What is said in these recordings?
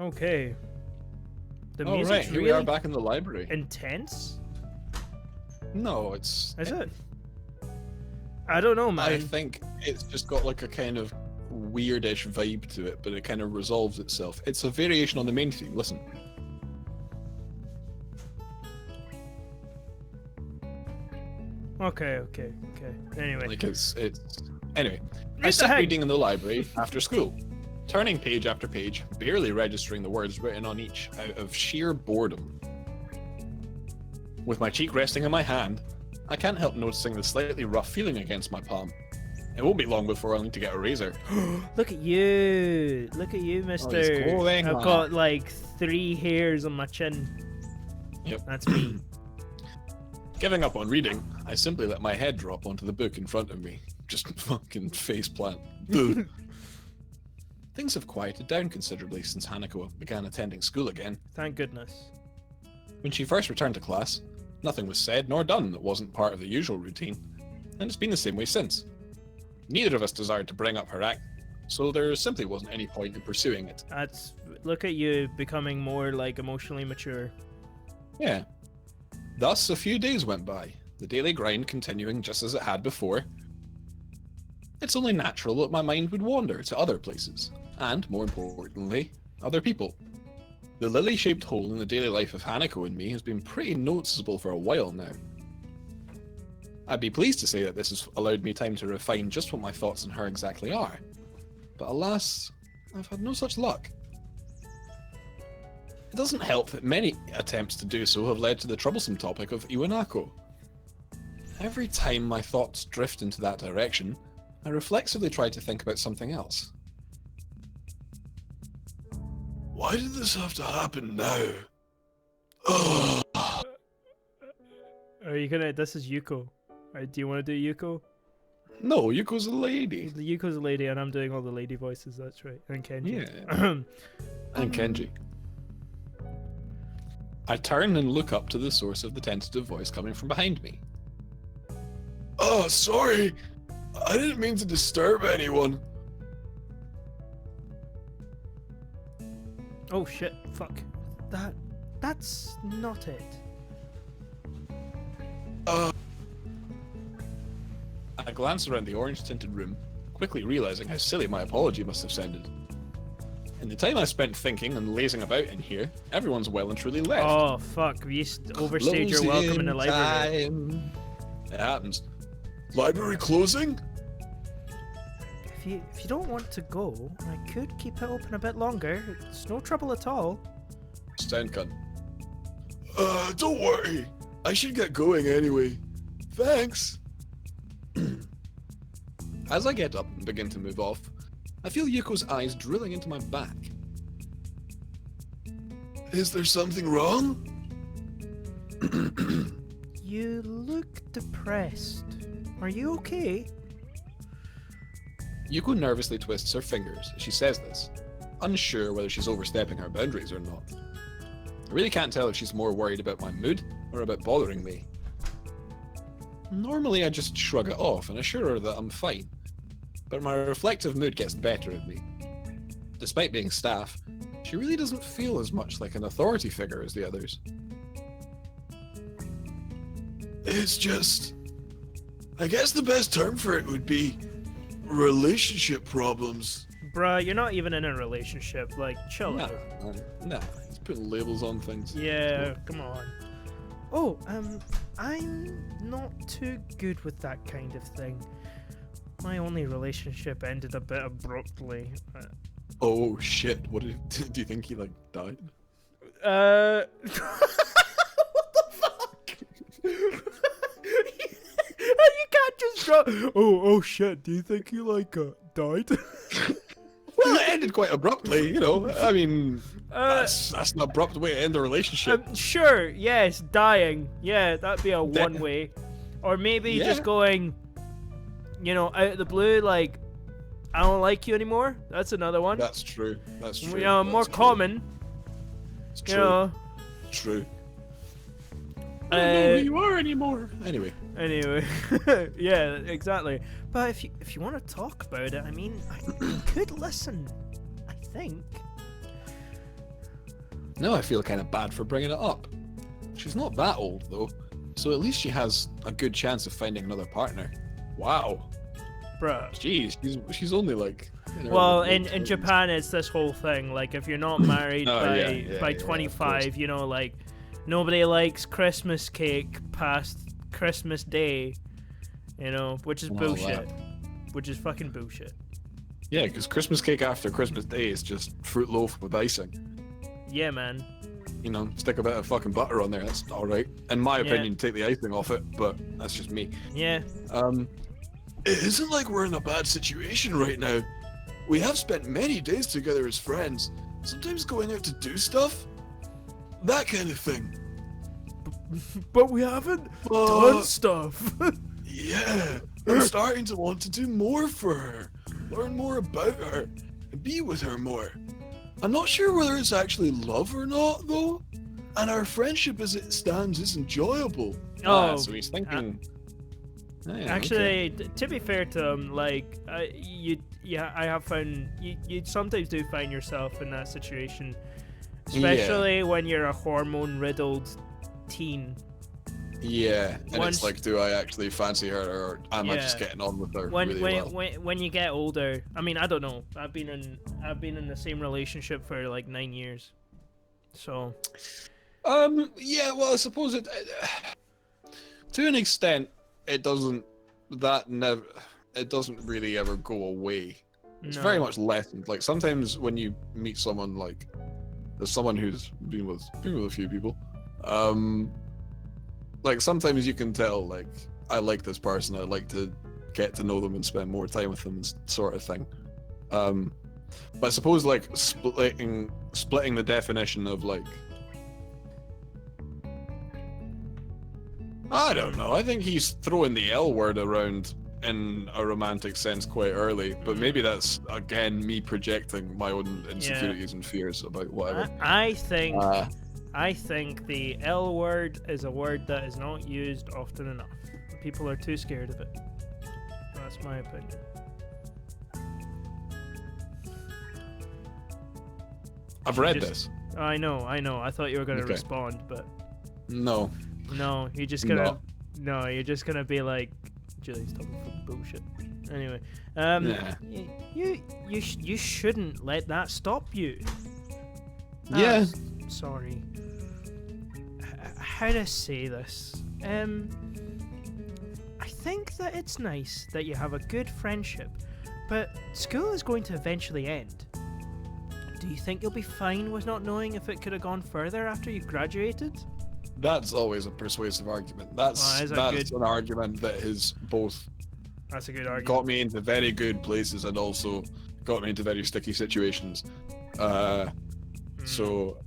Okay. The Oh, music's right, here we are really back in the library. intense. No, it's... Is it? I don't know, man. I think it's just got like a kind of weirdish vibe to it, but it kind of resolves itself. It's a variation on the main theme. Listen. Okay. Anyway. Like it's anyway. I What the sat heck? reading in the library after school, turning page after page, barely registering the words written on each out of sheer boredom. With my cheek resting in my hand, I can't help noticing the slightly rough feeling against my palm. It won't be long before I'll need to get a razor. Look at you, mister. he's going I've on. got like 3 hairs on my chin. Yep. That's me. Giving up on reading, I simply let my head drop onto the book in front of me. Just fucking faceplant. Boo. Things have quieted down considerably since Hanako began attending school again. Thank goodness. When she first returned to class, nothing was said nor done that wasn't part of the usual routine, and it's been the same way since. Neither of us desired to bring up her act, so there simply wasn't any point in pursuing it. Look at you becoming more like emotionally mature. Yeah. Thus, a few days went by, the daily grind continuing just as it had before. It's only natural that my mind would wander to other places, and, more importantly, other people. The lily-shaped hole in the daily life of Hanako and me has been pretty noticeable for a while now. I'd be pleased to say that this has allowed me time to refine just what my thoughts on her exactly are, but alas, I've had no such luck. It doesn't help that many attempts to do so have led to the troublesome topic of Iwanako. Every time my thoughts drift into that direction, I reflexively try to think about something else. Why did this have to happen now? Ugh. Are you gonna? This is Yuko. Alright, do you want to do Yuko? No, Yuko's a lady. Yuko's a lady, and I'm doing all the lady voices. That's right. And Kenji. Yeah. And Kenji. I turn and look up to the source of the tentative voice coming from behind me. Oh, sorry. I didn't mean to disturb anyone. Oh shit! Fuck. That's not it. I glance around the orange-tinted room, quickly realizing how silly my apology must have sounded. In the time I spent thinking and lazing about in here, everyone's well and truly left. Oh fuck! We overstayed your welcome in the library. Time. It happens. Library closing? If you don't want to go, I could keep it open a bit longer. It's no trouble at all. Stand cunt. Don't worry. I should get going anyway. Thanks. As I get up and begin to move off, I feel Yuko's eyes drilling into my back. Is there something wrong? You look depressed. Are you okay? Yuko nervously twists her fingers as she says this, unsure whether she's overstepping her boundaries or not. I really can't tell if she's more worried about my mood or about bothering me. Normally I just shrug it off and assure her that I'm fine, but my reflective mood gets the better of me. Despite being staff, she really doesn't feel as much like an authority figure as the others. It's just... I guess the best term for it would be relationship problems. Bruh, you're not even in a relationship. Like, chill out. Nah, he's putting labels on things. Yeah, come on. Oh, I'm not too good with that kind of thing. My only relationship ended a bit abruptly. Oh shit, what did do you think he like died? What the fuck? You can't just drop. Oh shit! Do you think he like died? Well, it ended quite abruptly, you know. I mean, that's an abrupt way to end a relationship. Sure, yes, dying. Yeah, that'd be a one way, or maybe just going, you know, out of the blue, like, I don't like you anymore. That's another one. That's true. That's true. You know, more common. It's true. You know. True. I don't know who you are anymore. Anyway, yeah, exactly. But if you want to talk about it, I mean, I could listen. I think. Now I feel kind of bad for bringing it up. She's not that old, though, so at least she has a good chance of finding another partner. Wow. Bruh. Jeez, she's only like... Well, in Japan, it's this whole thing. Like, if you're not married by 25, you know, like, nobody likes Christmas cake past Christmas Day, you know, which is bullshit. Which is fucking bullshit. Yeah, because Christmas cake after Christmas Day is just fruit loaf with icing. Yeah, man. You know, stick a bit of fucking butter on there, that's alright. In my opinion, take the icing off it, but that's just me. Yeah. It isn't like we're in a bad situation right now. We have spent many days together as friends, sometimes going out to do stuff. That kind of thing. But we haven't done stuff. Yeah, I'm starting to want to do more for her, learn more about her, and be with her more. I'm not sure whether it's actually love or not, though. And our friendship as it stands is enjoyable. So he's thinking... Actually, to be fair to him, like, I have found you sometimes do find yourself in that situation, especially when you're a hormone-riddled teen. Yeah, and it's like, do I actually fancy her, or am I just getting on with her when you get older? I mean, I don't know. I've been in the same relationship for like 9 years, so. Yeah. Well, I suppose it, to an extent, it doesn't really ever go away. It's very much lessened. Like sometimes when you meet someone, like there's someone who's been with a few people, like sometimes you can tell, like, I like this person, I'd like to get to know them and spend more time with them, sort of thing. But I suppose like splitting the definition of like, I don't know, I think he's throwing the L word around in a romantic sense quite early, but maybe that's again me projecting my own insecurities and fears about whatever. I think the L word is a word that is not used often enough. People are too scared of it. That's my opinion. I've read this. I know. I thought you were going to respond, but... No, you're just gonna... No, you're just gonna be like... Julian's talking fucking bullshit. Anyway, you shouldn't let that stop you. Yeah. Sorry. How to say this? I think that it's nice that you have a good friendship, but school is going to eventually end. Do you think you'll be fine with not knowing if it could have gone further after you graduated? That's always a persuasive argument. That's an argument that has both That's a good argument. Got me into very good places and also got me into very sticky situations. So,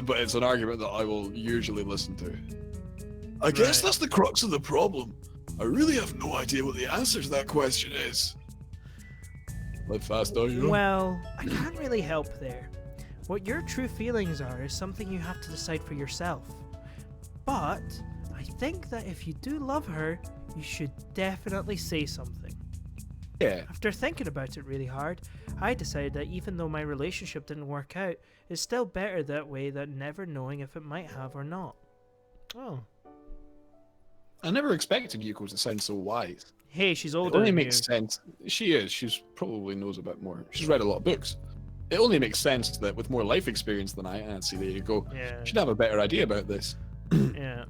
but it's an argument that I will usually listen to. I guess that's the crux of the problem. I really have no idea what the answer to that question is. Live fast, don't you? Well, I can't really help there. What your true feelings are is something you have to decide for yourself. But I think that if you do love her, you should definitely say something. Yeah. After thinking about it really hard, I decided that even though my relationship didn't work out, it's still better that way than never knowing if it might have or not. Oh. I never expected Yuko to sound so wise. Hey, she's older than you. It only than makes sense. She is. She's probably knows a bit more. She's read a lot of books. It only makes sense that with more life experience than I see, there you go. Yeah. She'd have a better idea about this. Yeah.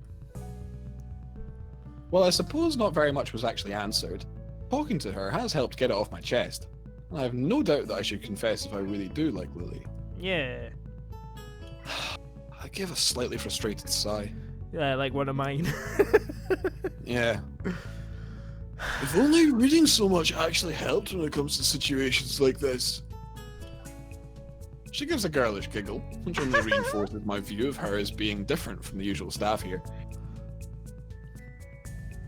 Well, I suppose not very much was actually answered. Talking to her has helped get it off my chest. And I have no doubt that I should confess if I really do like Lily. Yeah. I give a slightly frustrated sigh. Yeah, like one of mine. Yeah. If only reading so much actually helped when it comes to situations like this. She gives a girlish giggle, which only reinforces my view of her as being different from the usual staff here.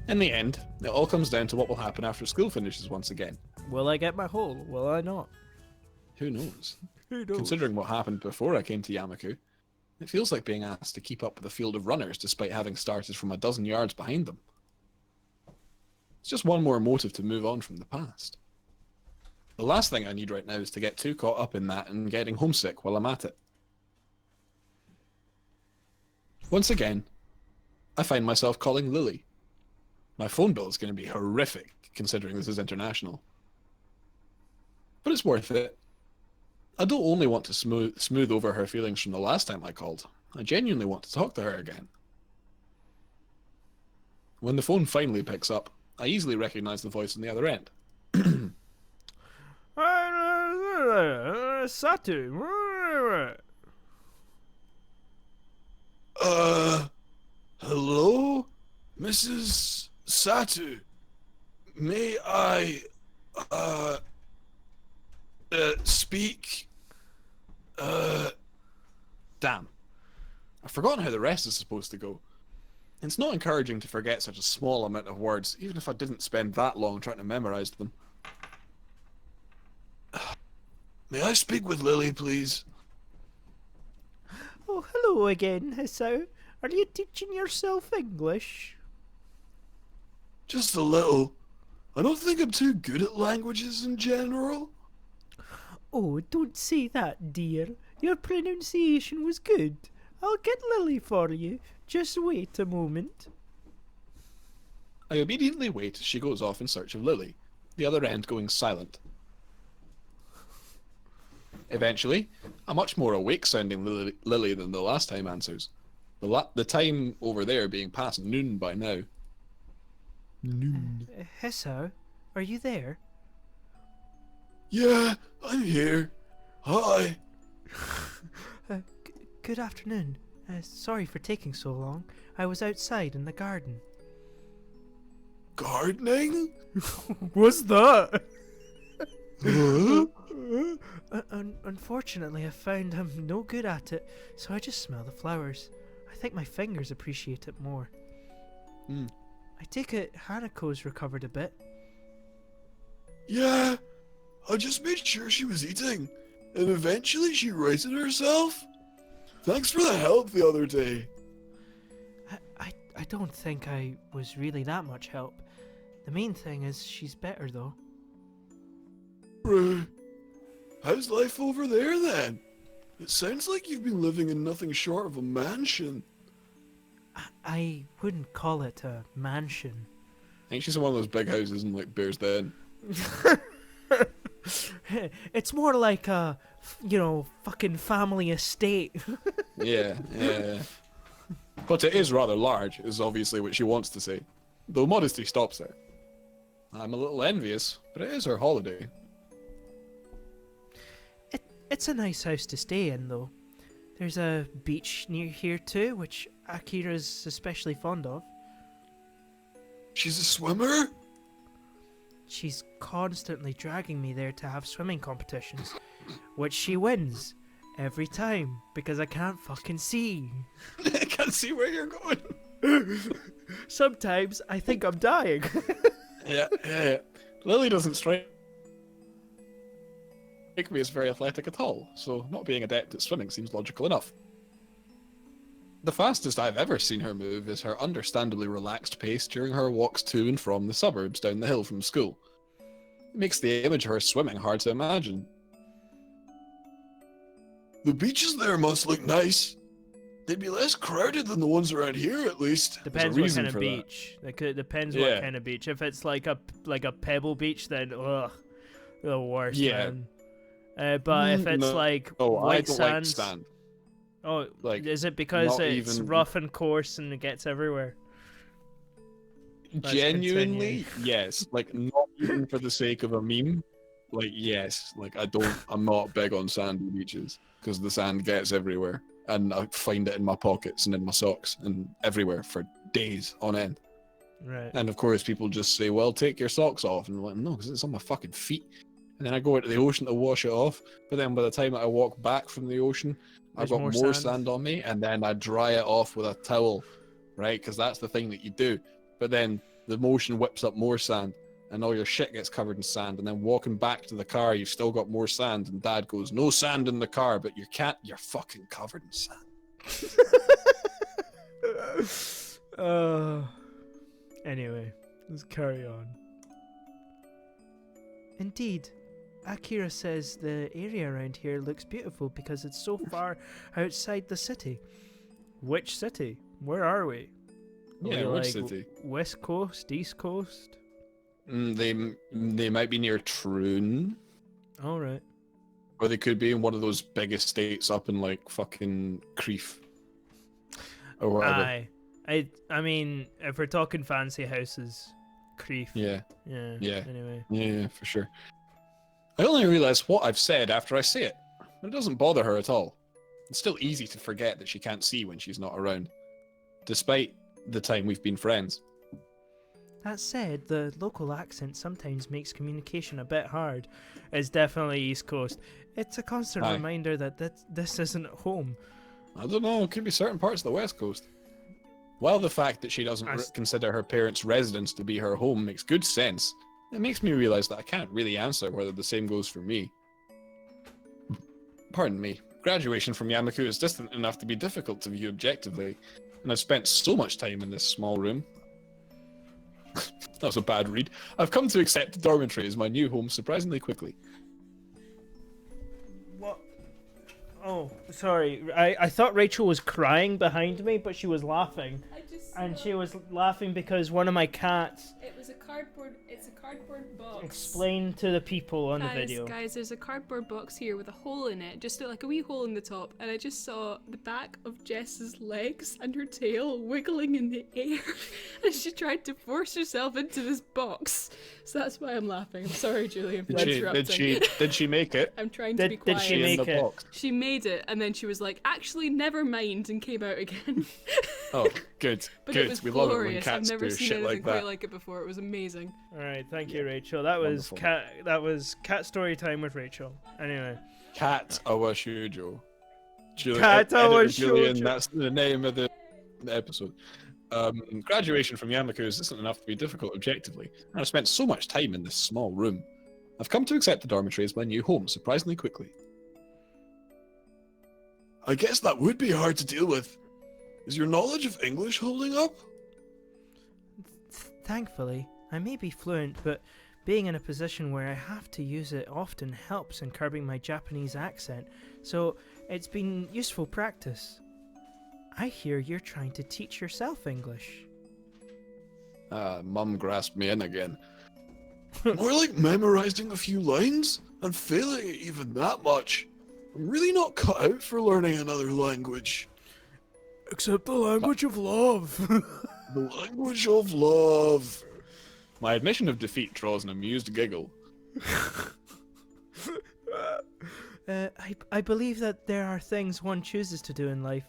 In the end, it all comes down to what will happen after school finishes once again. Will I get my hole? Will I not? Who knows? Who knows? Considering what happened before I came to Yamaku, it feels like being asked to keep up with the field of runners despite having started from a dozen yards behind them. It's just one more motive to move on from the past. The last thing I need right now is to get too caught up in that and getting homesick while I'm at it. Once again, I find myself calling Lilly. My phone bill is going to be horrific, considering this is international. But it's worth it. I don't only want to smooth over her feelings from the last time I called. I genuinely want to talk to her again. When the phone finally picks up, I easily recognize the voice on the other end. Satu. Hello? Mrs. Satu? May I, speak? Damn. I've forgotten how the rest is supposed to go. It's not encouraging to forget such a small amount of words, even if I didn't spend that long trying to memorize them. May I speak with Lilly, please? Oh, hello again, Hisso. Are you teaching yourself English? Just a little. I don't think I'm too good at languages in general. Oh, don't say that, dear. Your pronunciation was good. I'll get Lilly for you. Just wait a moment. I obediently wait as she goes off in search of Lilly, the other end going silent. Eventually, a much more awake-sounding Lilly than the last time answers. The time over there being past noon by now. Noon. Hisso, are you there? Yeah, I'm here. Hi. Good afternoon. Sorry for taking so long. I was outside in the garden. Gardening? What's that? Huh? Unfortunately, I found I'm no good at it, so I just smell the flowers. I think my fingers appreciate it more. I take it Hanako's recovered a bit. Yeah, I just made sure she was eating, and eventually she righted herself. Thanks for the help the other day. I don't think I was really that much help. The main thing is she's better, though. How's life over there, then? It sounds like you've been living in nothing short of a mansion. I wouldn't call it a mansion. I think she's in one of those big houses in, like, Bears Den. It's more like a, fucking family estate. Yeah. But it is rather large, is obviously what she wants to say. Though modesty stops there. I'm a little envious, but it is her holiday. It's a nice house to stay in, though. There's a beach near here too, which Akira's especially fond of. She's a swimmer? She's constantly dragging me there to have swimming competitions, which she wins every time because I can't fucking see. I can't see where you're going. Sometimes I think I'm dying. Yeah. Lilly doesn't strike me as very athletic at all, so not being adept at swimming seems logical enough. The fastest I've ever seen her move is her understandably relaxed pace during her walks to and from the suburbs down the hill from school. It makes the image of her swimming hard to imagine. The beaches there must look nice. They'd be less crowded than the ones around here, at least. Depends what kind of beach. Like, it depends what kind of beach. If it's like a pebble beach, then the worst. Yeah. Man. But if it's white sands. Like sand. Oh, is it because it's rough and coarse and it gets everywhere? Genuinely, yes. Like, not even for the sake of a meme. Like, yes. Like, I'm not big on sandy beaches because the sand gets everywhere. And I find it in my pockets and in my socks and everywhere for days on end. Right. And of course, people just say, well, take your socks off. And I'm like, no, because it's on my fucking feet. And then I go into the ocean to wash it off. But then by the time I walk back from the ocean, I've got more sand on me. And then I dry it off with a towel, right? Because that's the thing that you do. But then the motion whips up more sand. And all your shit gets covered in sand. And then walking back to the car, you've still got more sand. And Dad goes, no sand in the car. But you're fucking covered in sand. Anyway, let's carry on. Indeed, Akira says the area around here looks beautiful because it's so far outside the city. Which city? Where are we? Yeah, which city? West Coast, East Coast? They might be near Troon. All right. Or they could be in one of those big estates up in like fucking Creef. Or whatever. Aye. I mean, if we're talking fancy houses, Creef. Yeah. Yeah. Anyway. Yeah, for sure. I only realize what I've said after I say it. But it doesn't bother her at all. It's still easy to forget that she can't see when she's not around. Despite the time we've been friends. That said, the local accent sometimes makes communication a bit hard. It's definitely East Coast. It's a constant reminder that this isn't home. I don't know, it could be certain parts of the West Coast. While the fact that she doesn't consider her parents' residence to be her home makes good sense, it makes me realize that I can't really answer whether the same goes for me. Pardon me. Graduation from Yamaku is distant enough to be difficult to view objectively, and I've spent so much time in this small room. That was a bad read. I've come to accept the dormitory as my new home surprisingly quickly. What? Oh, sorry. I thought Rachel was crying behind me, but she was laughing. And she was laughing because one of my cats... It's a cardboard box. Explain to the people on the video. Guys, there's a cardboard box here with a hole in it, just like a wee hole in the top, and I just saw the back of Jess's legs and her tail wiggling in the air as she tried to force herself into this box. So that's why I'm laughing. I'm sorry, Julian, for interrupting. Did she make it? I'm trying to be quiet. Did she make it? Box? She made it, and then she was like, actually, never mind, and came out again. Oh, good. But good. It was We glorious. love it when cats I've never do seen shit anything like that. quite like it before. It was amazing. All right, thank you, Rachel. That was cat story time with Rachel. Anyway. Katawa Shoujo. Katawa Shoujo. Julian, that's the name of the episode. Graduation from Yamaku isn't enough to be difficult objectively, and I've spent so much time in this small room. I've come to accept the dormitory as my new home surprisingly quickly. I guess that would be hard to deal with. Is your knowledge of English holding up? Thankfully, I may be fluent, but being in a position where I have to use it often helps in curbing my Japanese accent, so it's been useful practice. I hear you're trying to teach yourself English. Mum grasped me in again. More like memorizing a few lines and failing it even that much. I'm really not cut out for learning another language. Except the language of love. The language of love. My admission of defeat draws an amused giggle. I believe that there are things one chooses to do in life,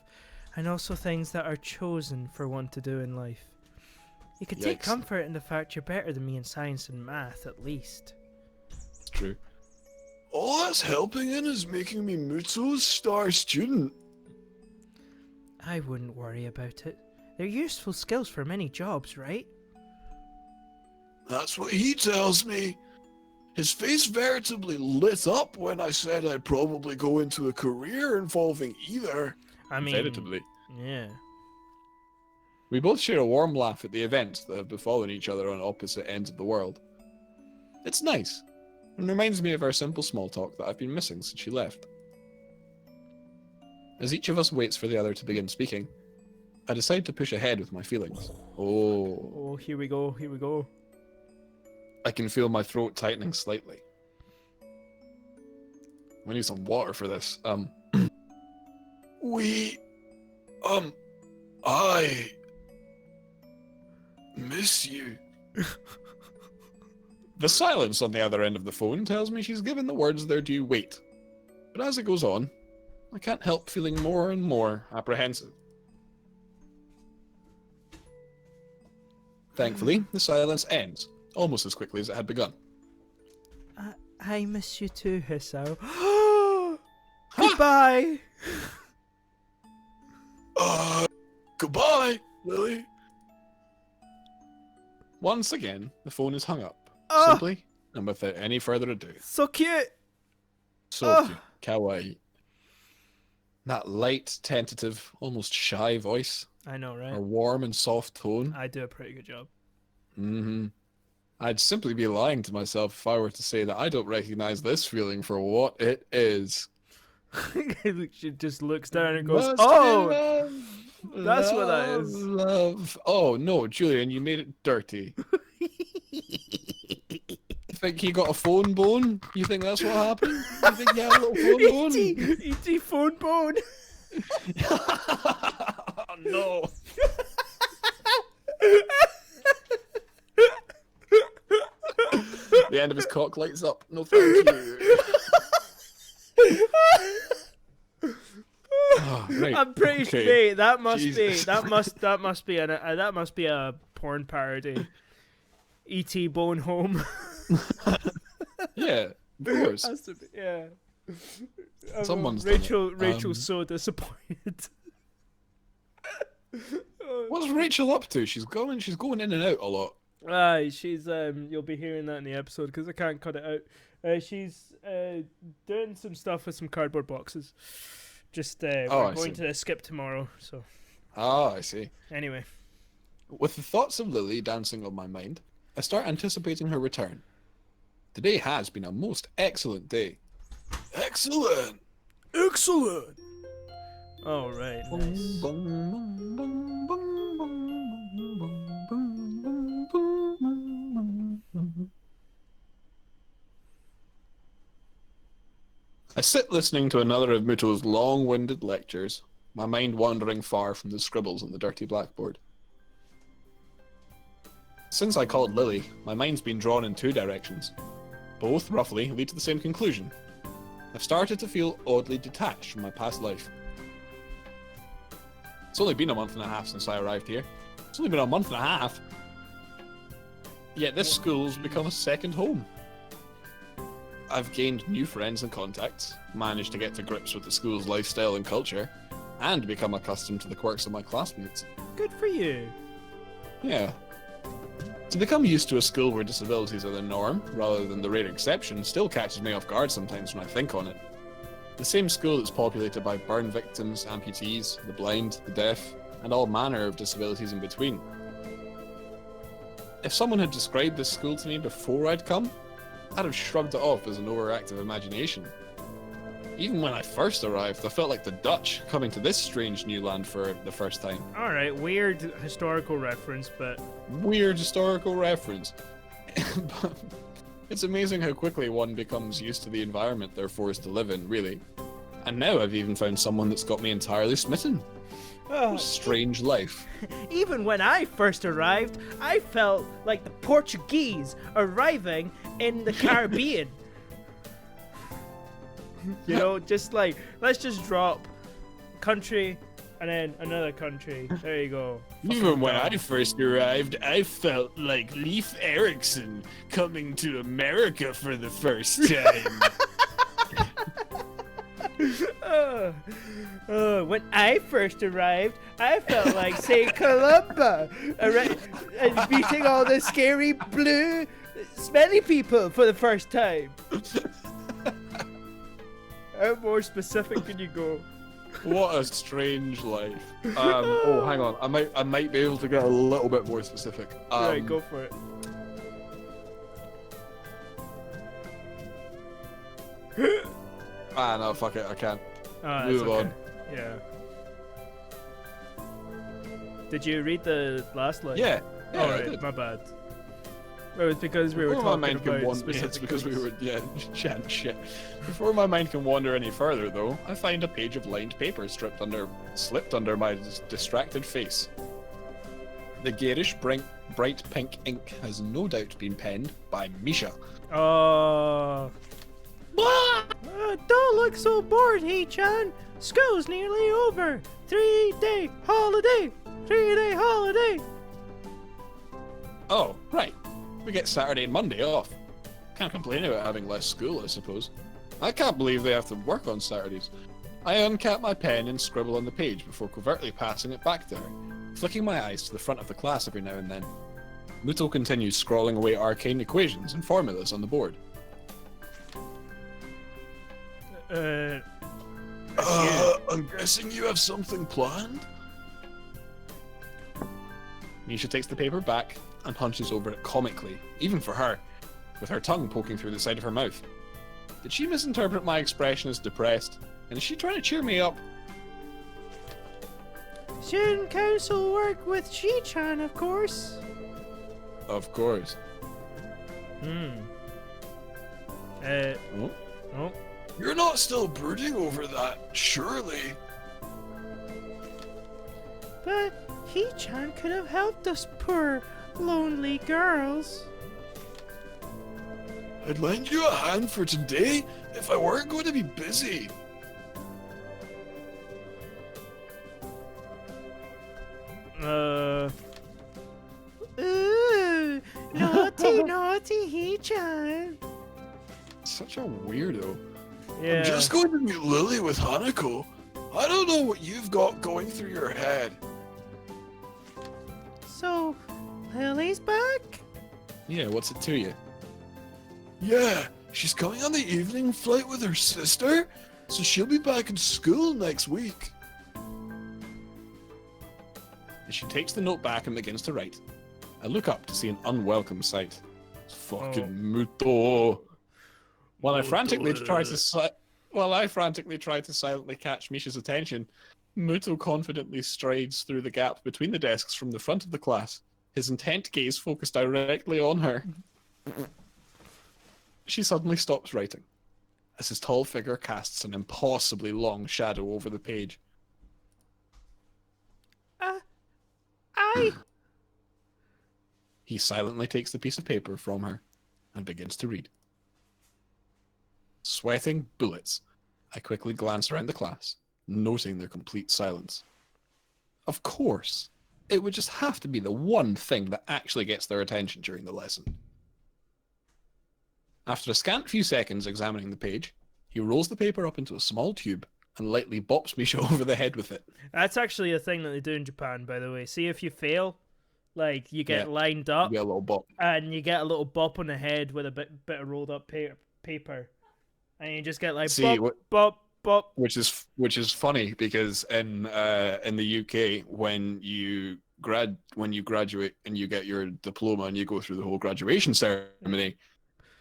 and also things that are chosen for one to do in life. You could take comfort in the fact you're better than me in science and math, at least. It's true. All that's helping in is making me Mutsu's star student. I wouldn't worry about it. They're useful skills for many jobs, right? That's what he tells me. His face veritably lit up when I said I'd probably go into a career involving either. I mean... Veritably. Yeah. We both share a warm laugh at the events that have befallen each other on opposite ends of the world. It's nice, and reminds me of our simple small talk that I've been missing since she left. As each of us waits for the other to begin speaking, I decide to push ahead with my feelings. Oh, here we go, here we go. I can feel my throat tightening slightly. We need some water for this. I miss you. The silence on the other end of the phone tells me she's given the words their due weight. But as it goes on, I can't help feeling more and more apprehensive. Thankfully, the silence ends, almost as quickly as it had begun. I miss you too, Hisao. Goodbye! Goodbye, Lilly. Once again, the phone is hung up. Simply, and without any further ado. So cute! So cute. Kawaii. That light, tentative, almost shy voice. I know, right? A warm and soft tone. I do a pretty good job. Mm-hmm. I'd simply be lying to myself if I were to say that I don't recognize this feeling for what it is. She just looks down and goes, "Oh!" That's what that is. Love. Oh no, Julian, you made it dirty. You think he got a phone bone? You think that's what happened? You think he had a little phone bone? E.T. phone bone. Oh no. The end of his cock lights up. No, thank you. Oh, right. I'm pretty Okay. straight. That must Jesus. that must be a porn parody. E.T. Bone Home. Yeah, of course. Has to be, yeah. Someone's done it. Rachel's so disappointed. What's Rachel up to? She's going in and out a lot. She's you'll be hearing that in the episode because I can't cut it out. She's doing some stuff with some cardboard boxes. Just we're going to skip tomorrow, so. Ah, I see. Anyway. With the thoughts of Lily dancing on my mind, I start anticipating her return. Today has been a most excellent day. Excellent! Excellent! All right. Nice. I sit listening to another of Muto's long-winded lectures, my mind wandering far from the scribbles on the dirty blackboard. Since I called Lily, my mind's been drawn in two directions. Both, roughly, lead to the same conclusion. I've started to feel oddly detached from my past life. It's only been a month and a half since I arrived here. It's only been a month and a half. Yet this school's become a second home. I've gained new friends and contacts, managed to get to grips with the school's lifestyle and culture, and become accustomed to the quirks of my classmates. Good for you. Yeah. To become used to a school where disabilities are the norm, rather than the rare exception, still catches me off guard sometimes when I think on it. The same school that's populated by burn victims, amputees, the blind, the deaf, and all manner of disabilities in between. If someone had described this school to me before I'd come, I'd have shrugged it off as an overactive imagination. Even when I first arrived, I felt like the Dutch coming to this strange new land for the first time. Alright, weird historical reference, but... Weird historical reference. But it's amazing how quickly one becomes used to the environment they're forced to live in, really. And now I've even found someone that's got me entirely smitten. What a strange life. Even when I first arrived, I felt like the Portuguese arriving in the Caribbean. You know, just like, let's just drop country and then another country. There you go. Even when I first arrived, I felt like Leif Erikson coming to America for the first time. When I first arrived, I felt like St. Columba and meeting all the scary blue smelly people for the first time. How more specific can you go? What a strange life. Oh, hang on. I might be able to get a little bit more specific. Right, go for it. No, fuck it. I can't. Move on. Yeah. Did you read the last line? Yeah. Oh, right, my bad. It was because we were talking about specific it's because we things. were chatting shit. Before my mind can wander any further, though, I find a page of lined paper slipped under my distracted face. The garish, bright pink ink has no doubt been penned by Misha. Don't look so bored, Hee-chan. School's nearly over. 3-day holiday. 3-day holiday. Oh, right. We get Saturday and Monday off. Can't complain about having less school, I suppose. I can't believe they have to work on Saturdays. I uncap my pen and scribble on the page before covertly passing it back to her, flicking my eyes to the front of the class every now and then. Muto continues scrawling away arcane equations and formulas on the board. I'm guessing you have something planned? Misha takes the paper back and hunches over it comically, even for her, with her tongue poking through the side of her mouth. Did she misinterpret my expression as depressed? And is she trying to cheer me up? Student council work with Shi-chan, of course. Of course. Oh. You're not still brooding over that, surely? But He-chan could have helped us poor, lonely girls. I'd lend you a hand for today if I weren't going to be busy. Ooh, naughty He-chan. Such a weirdo. Yeah. I'm just going to meet Lilly with Hanako. I don't know what you've got going through your head. So, Lily's back? Yeah, what's it to you? Yeah, she's coming on the evening flight with her sister, so she'll be back in school next week. And she takes the note back and begins to write. I look up to see an unwelcome sight. It's fucking Muto. While I frantically try to silently catch Misha's attention, Muto confidently strides through the gap between the desks from the front of the class, his intent gaze focused directly on her. She suddenly stops writing, as his tall figure casts an impossibly long shadow over the page. He silently takes the piece of paper from her and begins to read. Sweating bullets, I quickly glance around the class, noting their complete silence. Of course, it would just have to be the one thing that actually gets their attention during the lesson. After a scant few seconds examining the page, he rolls the paper up into a small tube and lightly bops Misha over the head with it. That's actually a thing that they do in Japan, by the way. See, if you fail, like, you get lined up, you get a little bop. And you get a little bop on the head with a bit of rolled up paper. And you just get like bop. Which is funny because in the UK when you graduate and you get your diploma and you go through the whole graduation ceremony,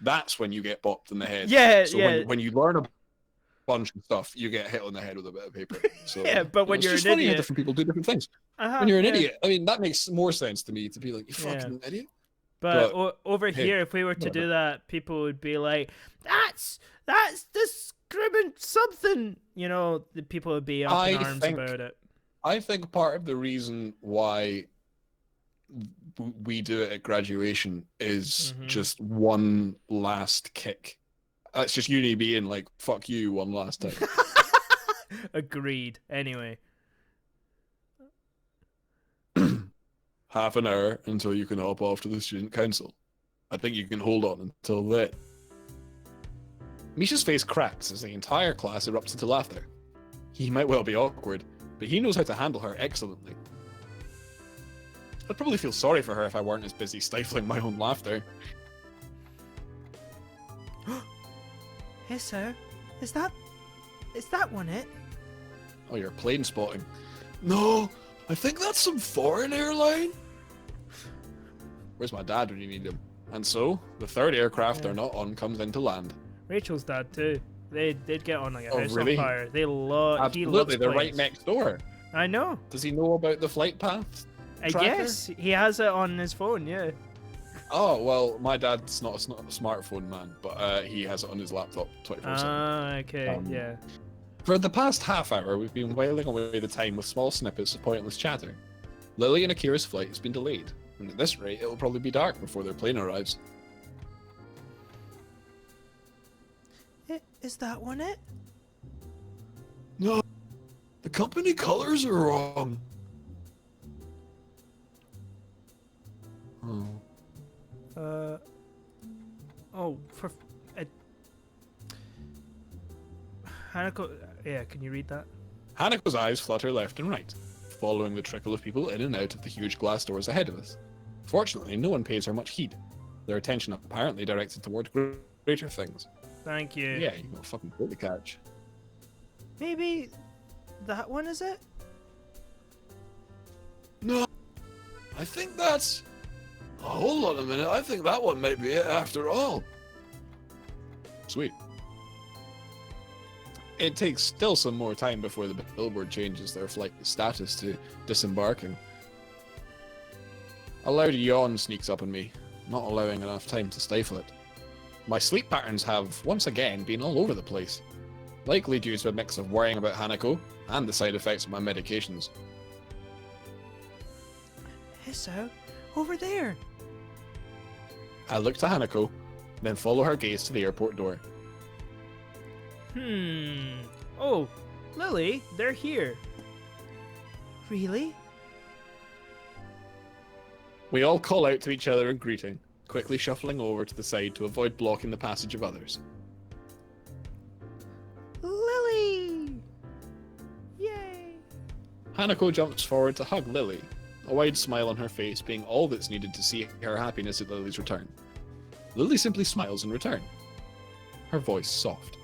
that's when you get bopped in the head. Yeah, so yeah. When you learn a bunch of stuff, you get hit on the head with a bit of paper. So yeah, but when you're an funny idiot, how different people do different things. When you're an idiot, I mean that makes more sense to me to be like, you fucking idiot. But over here, if we were to do that, people would be like, that's discrimination something. You know, the people would be up in arms about it. I think part of the reason why we do it at graduation is just one last kick. It's just uni being like, fuck you one last time. Agreed. Anyway. Half an hour until you can hop off to the student council. I think you can hold on until then. Misha's face cracks as the entire class erupts into laughter. He might well be awkward, but he knows how to handle her excellently. I'd probably feel sorry for her if I weren't as busy stifling my own laughter. Hey sir, is that one it? Oh, you're plane spotting. No, I think that's some foreign airline. Where's my dad when you need him? And so, the third aircraft they're not on comes into land. Rachel's dad too. They'd get on like a house really? on fire. They love. Absolutely, they're right next door. I know. Does he know about the flight path? I guess he has it on his phone. Yeah. Oh well, my dad's not a smartphone man, but he has it on his laptop 24/7. Ah, okay, yeah. For the past half hour, we've been whiling away the time with small snippets of pointless chatter. Lilly and Akira's flight has been delayed, and at this rate, it'll probably be dark before their plane arrives. Is that one it? No, the company colors are wrong. Hanako, yeah, can you read that? Hanako's eyes flutter left and right, following the trickle of people in and out of the huge glass doors ahead of us. Fortunately, no one pays her much heed, their attention apparently directed toward greater things. Thank you. Yeah, you got a fucking boat to catch. Maybe that one is it? No, I think that's... Oh, hold on a minute, I think that one might be it after all. Sweet. It takes still some more time before the billboard changes their flight status to disembarking. A loud yawn sneaks up on me, not allowing enough time to stifle it. My sleep patterns have, once again, been all over the place, likely due to a mix of worrying about Hanako and the side effects of my medications. Hisso, over there! I look to Hanako, then follow her gaze to the airport door. Oh, Lily, they're here. Really? We all call out to each other in greeting, quickly shuffling over to the side to avoid blocking the passage of others. Lily! Yay! Hanako jumps forward to hug Lily, a wide smile on her face being all that's needed to see her happiness at Lily's return. Lily simply smiles in return, her voice soft.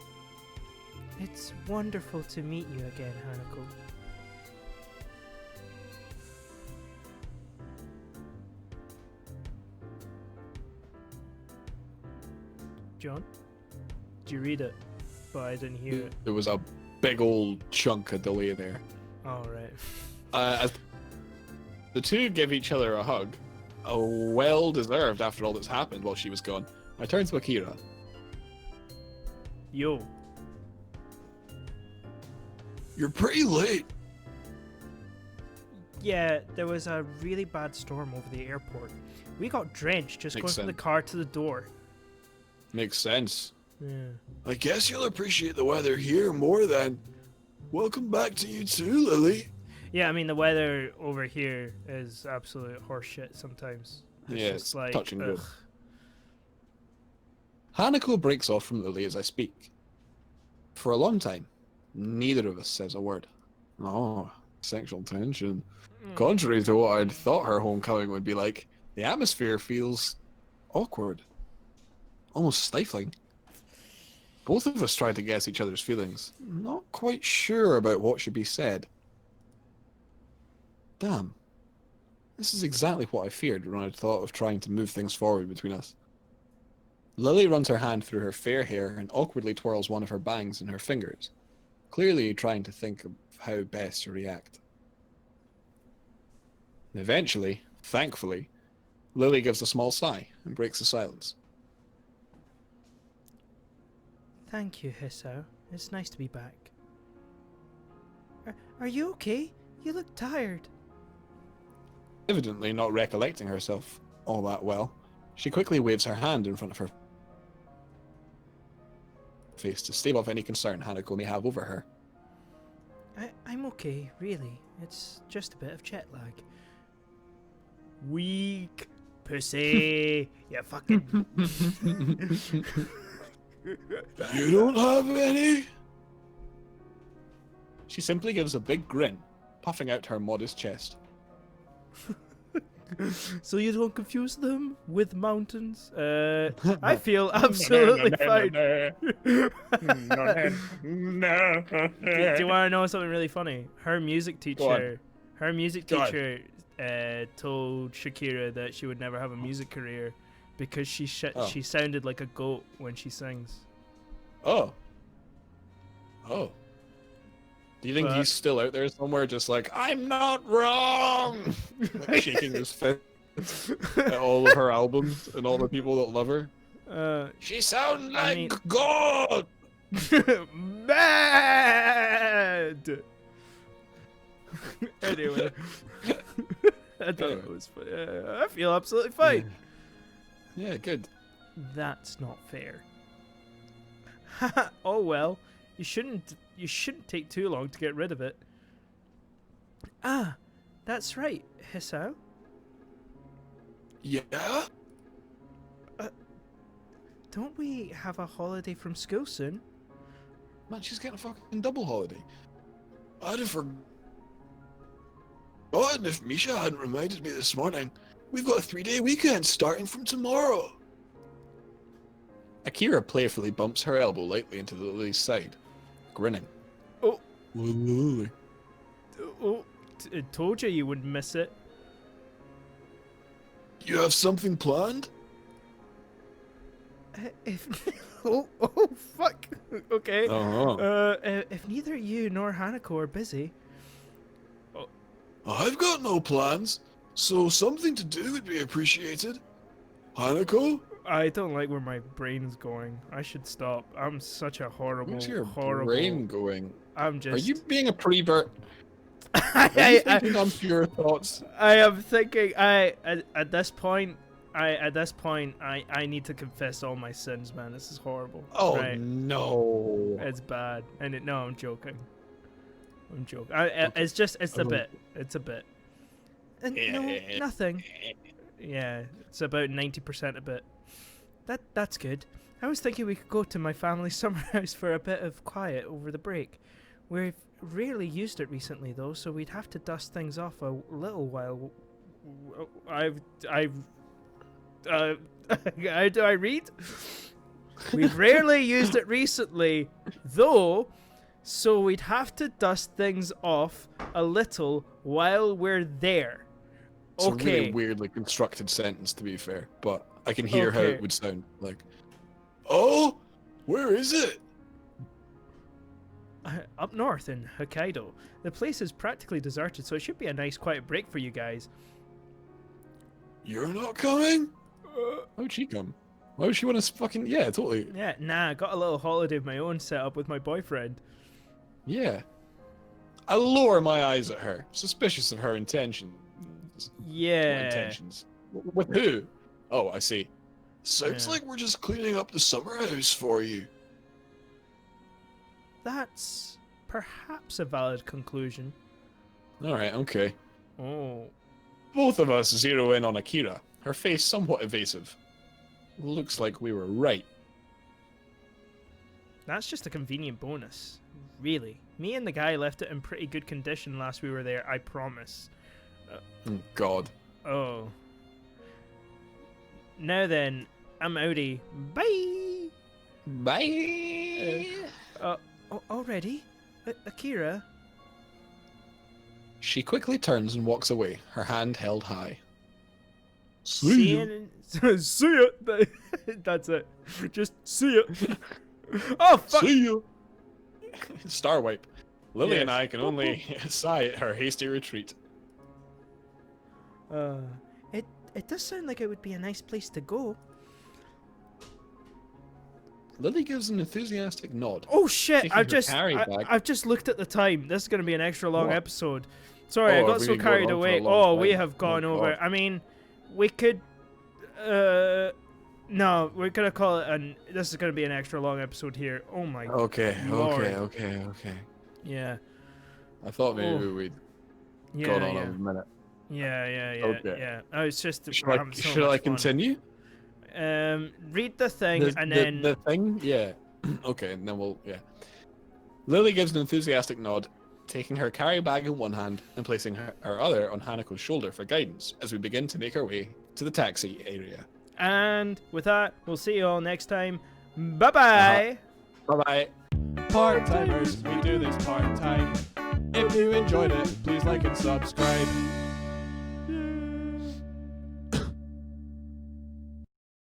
It's wonderful to meet you again, Hanako. John? Did you read it? But I didn't hear it. There was a big old chunk of delay there. Oh, right. As the two give each other a hug, well-deserved after all that's happened while she was gone, I turn to Akira. Yo. You're pretty late. Yeah, there was a really bad storm over the airport. We got drenched just Makes going from the sense. car to the door. Makes sense. Yeah. I guess you'll appreciate the weather here more than... Welcome back to you too, Lily. Yeah, I mean, the weather over here is absolute horseshit sometimes. It's like, touch and go. ugh. Hanako breaks off from Lily as I speak. For a long time, neither of us says a word. Oh, sexual tension. Contrary to what I'd thought her homecoming would be like, the atmosphere feels awkward. Almost stifling. Both of us try to guess each other's feelings, not quite sure about what should be said. Damn. This is exactly what I feared when I thought of trying to move things forward between us. Lily runs her hand through her fair hair and awkwardly twirls one of her bangs in her fingers, clearly trying to think of how best to react. Eventually, thankfully, Lily gives a small sigh and breaks the silence. Thank you, Hisso. It's nice to be back. Are you okay? You look tired. Evidently not recollecting herself all that well, she quickly waves her hand in front of her face to stave off any concern Hanako may have over her. I'm okay, really. It's just a bit of jet lag. Weak pussy. Yeah, fucking. You don't have any? She simply gives a big grin, puffing out her modest chest. So you don't confuse them with mountains? I feel absolutely fine. Do you want to know something really funny? Her music teacher told Shakira that she would never have a music career because she sounded like a goat when she sings. Oh. Do you think he's still out there somewhere just like, I'm not wrong? Shaking his fist at all of her albums and all the people that love her? She sounds like God! Mad! Anyway. I thought it was funny. I feel absolutely fine. Yeah, good. That's not fair. Oh well. You shouldn't take too long to get rid of it. Ah, that's right, Hisso. Yeah? Don't we have a holiday from school soon? Man, she's getting a fucking double holiday. I'd have forgotten if Misha hadn't reminded me this morning. We've got a 3-day weekend starting from tomorrow. Akira playfully bumps her elbow lightly into Lily's side, grinning. Oh. Lily. Oh, I told you wouldn't miss it. You have something planned? If oh fuck. Okay. If neither you nor Hanako are busy. I've got no plans, so something to do would be appreciated. Hanako? I don't like where my brain's going. I should stop. I'm such a horrible, Where's your horrible brain going? I'm just. Are you being a prevert? Are you thinking on pure thoughts? I am thinking. At this point, I need to confess all my sins, man. This is horrible. Oh right? no! It's bad. No, I'm joking. I'm joking. It's a bit. It's a bit. No, nothing. Yeah, it's about 90% a bit. That's good. I was thinking we could go to my family's summer house for a bit of quiet over the break. We've rarely used it recently though, so we'd have to dust things off a little while. How do I read? We've rarely used it recently though, so we'd have to dust things off a little while we're there. It's a really weirdly constructed sentence, to be fair, but I can hear how it would sound. Like, oh, where is it? Up north in Hokkaido. The place is practically deserted, so it should be a nice quiet break for you guys. You're not coming? How'd she come? Why would she want to fucking... Yeah, totally. Yeah, nah, I got a little holiday of my own set up with my boyfriend. Yeah. I lower my eyes at her, suspicious of her intentions. Yeah. What intentions? With who? Oh, I see. Sounds like we're just cleaning up the summer house for you. That's perhaps a valid conclusion. Alright, okay. Oh. Both of us zero in on Akira, her face somewhat evasive. Looks like we were right. That's just a convenient bonus. Really. Me and the guy left it in pretty good condition last we were there, I promise. God. Oh. Now then, I'm outie. Bye! Bye! Already? Akira? She quickly turns and walks away, her hand held high. See ya. See ya. That's it. Just see ya. Oh, fuck. See ya. Star wipe. Lily and I can only sigh at her hasty retreat. It does sound like it would be a nice place to go. Lily gives an enthusiastic nod. Oh shit! I've just looked at the time. This is going to be an extra long episode. Sorry, I got so carried away. Oh, we have gone over. I mean, we could. No, we're gonna call it this is gonna be an extra long episode here. Oh my. Okay. Lord. Okay. Yeah. I thought maybe we'd gone on a minute. Yeah. Oh, it's just. Should I continue? Read the thing and then the thing. Yeah. Okay, and then we'll. Yeah. Lily gives an enthusiastic nod, taking her carry bag in one hand and placing her other on Hanako's shoulder for guidance as we begin to make our way to the taxi area. And with that, we'll see you all next time. Bye-bye! Bye-bye. Part-timers, we do this part-time. If you enjoyed it, please like and subscribe.